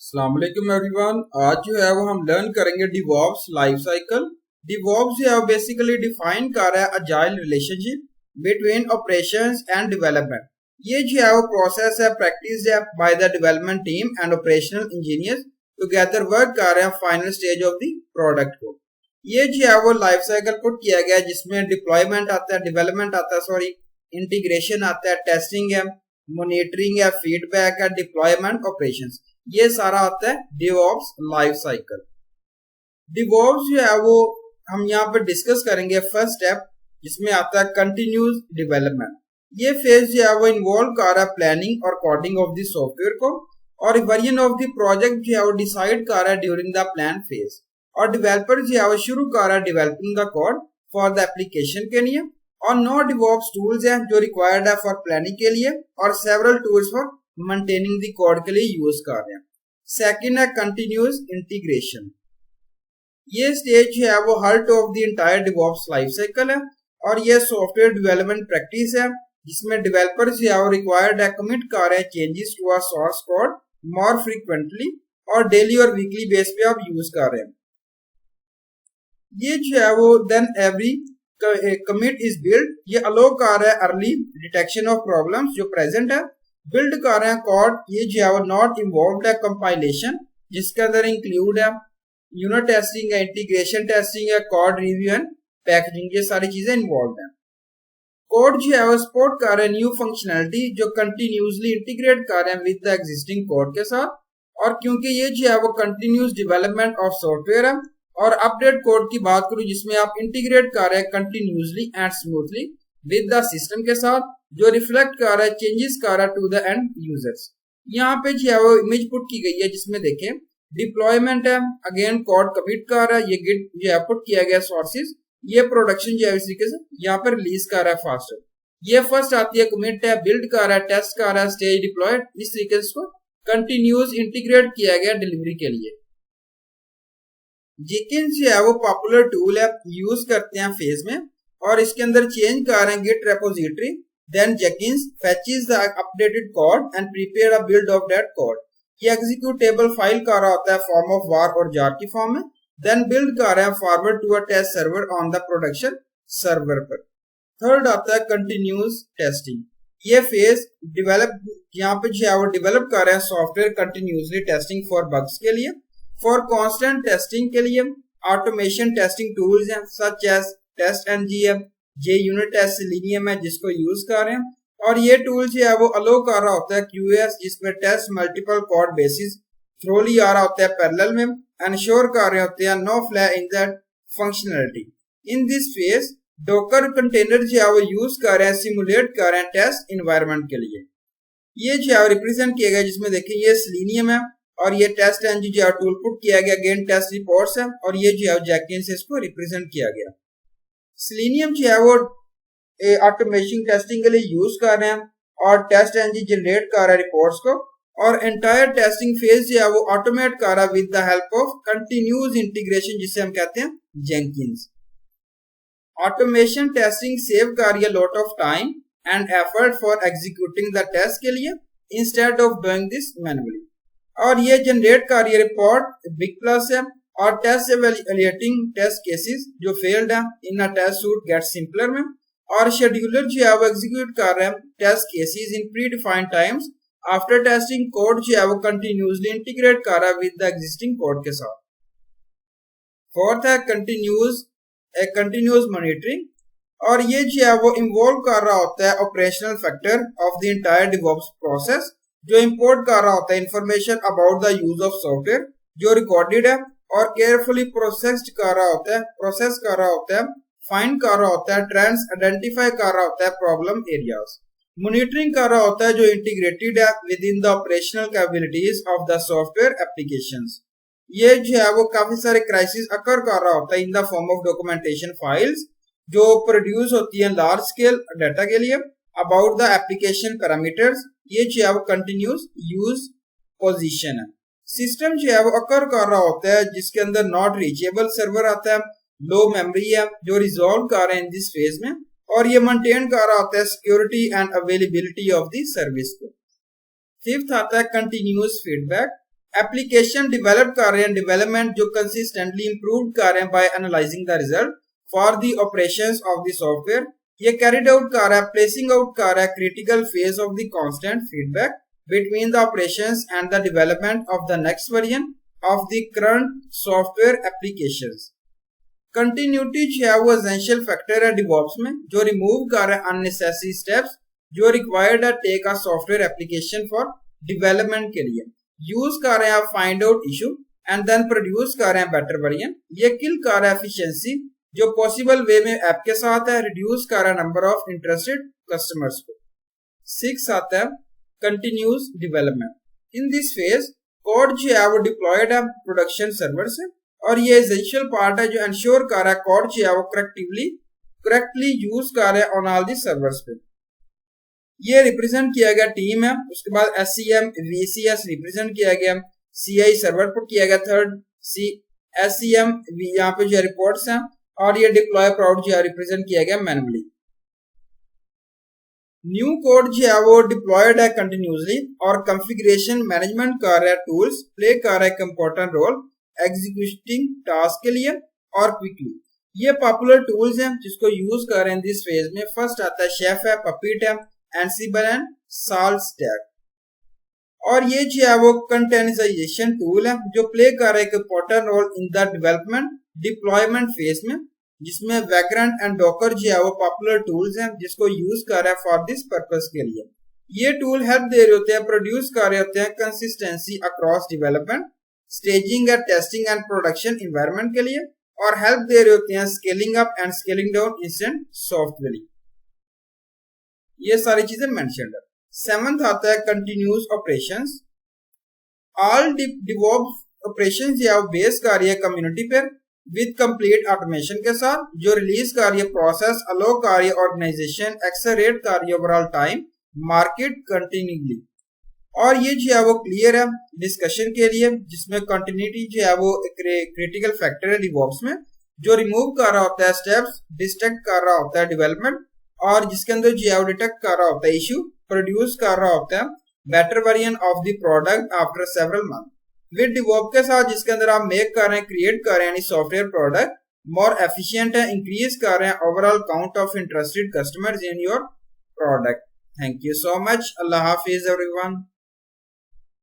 अस्सलाम वालेकुम एवरीवन। आज जो है वो हम लर्न करेंगे DevOps लाइफ साइकिल। DevOps जो है बेसिकली डिफाइन कर रहा है agile relationship between operations and development. ये जो है वो प्रोसेस है, प्रैक्टिस है by the development team and operational engineers together work कर रहे हैं final stage of the product को। ये जो है वो लाइफ साइकिल पुट किया गया जिसमें डिप्लॉयमेंट आता है, डेवलपमेंट आता है, इंटीग्रेशन आता है, टेस्टिंग है, मॉनिटरिंग है, फीडबैक है, डिप्लॉयमेंट, ऑपरेशंस, ये सारा आता है DevOps लाइफ साइकिल। DevOps जो है वो हम यहाँ पर डिस्कस करेंगे फर्स्ट स्टेप, जिसमें आता है कंटिन्यूस डेवलपमेंट। ये फेज जो है वो इन्वॉल्व कर रहा है प्लानिंग और कोडिंग ऑफ द सॉफ्टवेयर को, और वर्जन ऑफ द प्रोजेक्ट जो है वो डिसाइड कर रहा है ड्यूरिंग द प्लान फेज, और डेवलपर जो है वो शुरू कर रहा है developing the code for the application के लिए। और नो DevOps टूल्स हैं जो रिक्वायर्ड है फॉर प्लानिंग के लिए, और several tools for maintaining the code के लिए यूज कर रहे हैं। सेकंड है कंटिन्यूस इंटीग्रेशन। ये स्टेज है वो heart of the entire DevOps life cycle है, और ये सॉफ्टवेयर डेवलपमेंट प्रैक्टिस है जिसमें डेवलपर जो है वो रिक्वायर्ड है कमिट कर रहे हैं changes to a source code more frequently, और डेली और वीकली बेस पे आप यूज कर रहे हैं। ये जो है वो then every commit is build, ये अलो कर रहा है अर्ली डिटेक्शन ऑफ प्रॉब्लम्स जो प्रेजेंट है, बिल्ड कर रहे हैं कोड। ये जो है वो नॉट इन्वॉल्व है कंपाइलेशन, जिसके अंदर इंक्लूड है यूनिट टेस्टिंग है, इंटीग्रेशन टेस्टिंग है, कोड रिव्यू एंड पैकेजिंग, ये सारी चीजें इन्वॉल्व है। कोड जो है वो सपोर्ट कर रहे हैं न्यू फंक्शनैलिटी जो कंटिन्यूसली इंटीग्रेट कर रहे हैं विद द एग्जिस्टिंग कोड के साथ, और क्योंकि ये जो है वो कंटिन्यूस डेवलपमेंट ऑफ सॉफ्टवेयर है, और अपडेट कोड की बात करूं जिसमें आप इंटीग्रेट कर रहे हैं continuously and smoothly with the system के साथ, जो रिफ्लेक्ट कर रहा है चेंजेस कर रहा है टू द एंड यूजर्स। यहाँ पे जो है वो इमेज पुट की गई है जिसमें देखें डिप्लॉयमेंट है, अगेन कोड कमिट कर रहा है, ये गिट जो है पुट किया गया सोर्सेज, ये प्रोडक्शन जो है इस तरीके से यहाँ पर रिलीज कर रहा है फास्टर। ये फर्स्ट आती है कमिट है, बिल्ड कर रहा है, टेस्ट कर रहा है, स्टेज डिप्लॉयड, इस तरीके से इसको कंटिन्यूस इंटीग्रेट किया गया डिलीवरी के लिए। जेकिंस जो है वो पॉपुलर टूल है, यूज करते हैं फेज में, और इसके अंदर चेंज कर रहे हैं git repository, then Jenkins fetches the updated code and prepare a build of that code। ये एग्जीक्यूटेबल फाइल कर रहा होता है फॉर्म ऑफ वार और जार की फॉर्म में, देन बिल्ड कर रहे हैं forward to a test server on the production server पर। थर्ड आता है कंटिन्यूस टेस्टिंग। ये फेज डेवलप, यहाँ पे जो है वो डेवलप कर रहे हैं software continuously testing for bugs के लिए, फॉर कांस्टेंट टेस्टिंग के लिए ऑटोमेशन टेस्टिंग टूल्स हैं such as test NGM, JUnit test, Selenium है जिसको यूज कर रहे हैं, और ये टूल जो है वो अलो कर रहा होता है QoS जिसमें test multiple code basis thoroughly आ रहा होता है पैरेलल में, एंश्योर कर रहे होते हैं no fly in that functionality. In this phase Docker container जो है वो यूज कर रहे हैं, सिमुलेट कर रहे हैं टेस्ट इन्वायरमेंट के लिए। ये जो है रिप्रेजेंट किया गया जिसमें देखिए ये सेलेनियम है, और ये टेस्ट NG जो है टूल पुट किया गया, अगेन टेस्ट रिपोर्ट्स है, और ये जो है Jenkins से इसको रिप्रेजेंट किया गया। सेलेनियम जो है वो ऑटोमेशन टेस्टिंग के लिए यूज कर रहे हैं, और टेस्ट NG जनरेट कर रहा है रिपोर्ट्स को, और एंटायर टेस्टिंग फेज जो है वो ऑटोमेट कर रहा है with the help of continuous integration जिसे हम कहते हैं Jenkins। ऑटोमेशन टेस्टिंग सेव कर रही है lot of time and effort for executing the test के लिए instead of doing this manually, और ये जनरेट कर रही है रिपोर्ट बिग प्लस है, और टेस्ट इवैल्यूएटिंग टेस्ट केसेस जो फेल्ड है in a test suite get simpler में, और शेड्यूलर जो है वो एग्जीक्यूट कर रहे हैं test cases in predefined times after testing. Code जो है वो कंटिन्यूसली इंटीग्रेट कर रहा है विद द एग्जिस्टिंग कोड के साथ। फोर्थ है कंटिन्यूस मॉनिटरिंग, और ये जो है वो इन्वॉल्व कर रहा होता है operational factor of the entire DevOps process, जो इंपोर्ट कर रहा होता है information about the use of software जो रिकॉर्डेड है, और केयरफुली प्रोसेस कर रहा होता है, फाइंड कर रहा होता है ट्रेंड्स, आइडेंटिफाई कर रहा होता है प्रॉब्लम एरियाज, मॉनिटरिंग कर रहा होता है जो इंटीग्रेटेड है with in the operational capabilities of the software applications. ये जो है वो काफी सारे क्राइसिस अकर कर रहा होता है in the form of documentation files जो प्रोड्यूस होती है लार्ज स्केल डाटा के लिए अबाउट द एप्लीकेशन पैरामीटर्स। ये जो है वो कंटिन्यूस यूज पोजीशन है। सिस्टम जो है वो अकर कर रहा होता है जिसके अंदर नॉट रीचेबल सर्वर आता है, लो मेमोरी है जो रिजॉल्व कर रहे हैं इन दिस फेज में, और ये मेंटेन कर रहा होता है security and availability of the service को। फिफ्थ आता है कंटिन्यूस फीडबैक एप्लीकेशन डेवलप कर रहे हैं, डेवलपमेंट जो कंसिस्टेंटली इंप्रूव कर रहे हैं by analysing the result for the operations of the software. ये कैरिड आउट कर रहा है, प्लेसिंग आउट कर रहा है critical phase of the constant feedback between the operations and the development of the next version of the current software applications. Continuity जो है वो एसेंशियल फैक्टर है डिवॉप्स में, जो रिमूव कर रहा है अननेसेसरी स्टेप्स जो रिक्वायर्ड है take a software application for development के लिए। यूज कर रहे हैं find out issue and then produce कर रहे हैं बेटर वर्जन। ये किल कर रहा है एफिशिएंसी जो पॉसिबल वे में ऐप के साथ है, रिड्यूस कर रहा है नंबर ऑफ इंटरेस्टेड कस्टमर्स को। 6 आता है continuous development. In this phase code जो है वो डिप्लॉयड है प्रोडक्शन सर्वर से, और ये एसेंशियल पार्ट है जो इंश्योर कर रहा है कोड जो है वो करेक्टली यूज कर रहा है ऑन ऑल दी सर्वर्स पे। ये रिप्रेजेंट किया गया टीम है, उसके बाद SCM VCS रिप्रेजेंट किया गया, CI सर्वर पुट किया गया, थर्ड SCM यहाँ पे जो रिपोर्ट्स हैं, और ये डिप्लॉय प्राउड जो है रिप्रेजेंट किया गया मैनुअली। न्यू कोड जो है वो डिप्लॉयड है कंटिन्यूसली, और कॉन्फ़िगरेशन मैनेजमेंट कर रहा है टूल्स प्ले कर रहा है एक इम्पोर्टेंट रोल एग्जीक्यूटिंग टास्क के लिए और क्विकली। ये पॉपुलर टूल्स हैं जिसको यूज कर रहे हैं दिस फेज में। फर्स्ट आता है शेफ है, पपीट है, एनसिबल एंड साल्टस्टैक। और ये जो है वो कंटेनराइजेशन टूल है जो प्ले कर रहा है एक important role in the development deployment phase में, जिसमें वैग्रेंट एंड डॉकर जो है वो पॉपुलर टूल्स हैं जिसको यूज कर रहा है फॉर दिस पर्पस के लिए। ये टूल हेल्प दे रहे होते हैं, प्रोड्यूस कर रहे होते हैं consistency across development staging and testing and production environment के लिए, और हेल्प दे रहे होते हैं scaling up and scaling down instant software. ये सारी चीजें मेंशन्ड है। 7th आता है continuous operations. All DevOps operations या बेस कर रही है कम्युनिटी पर विद कंप्लीट ऑटोमेशन के साथ, जो रिलीज कर रही है प्रोसेस अलो कर रही है ऑर्गेनाइजेशन एक्सेलरेट कर रही है ओवरऑल टाइम मार्केट कंटिन्यूली। और ये जो है वो क्लियर है डिस्कशन के लिए, जिसमें कंटिन्यूटी जो है वो एक क्रिटिकल फैक्टर है डिवॉप्स में, जो रिमूव कर रहा होता है स्टेप्स, डिस्ट्रैक्ट कर रहा होता है डेवलपमेंट, और जिसके अंदर जो है वो डिटेक्ट कर रहा होता है इशू, प्रोड्यूस कर रहा होता है better variant of the product after several month. With डिवॉप के साथ जिसके अंदर आप मेक कर रहे हैं, क्रिएट कर रहे हैं सॉफ्टवेयर प्रोडक्ट मोर एफिशिएंट है, इंक्रीज कर रहे हैं overall count of interested customers in your product. Thank you so much. Allah Hafiz everyone.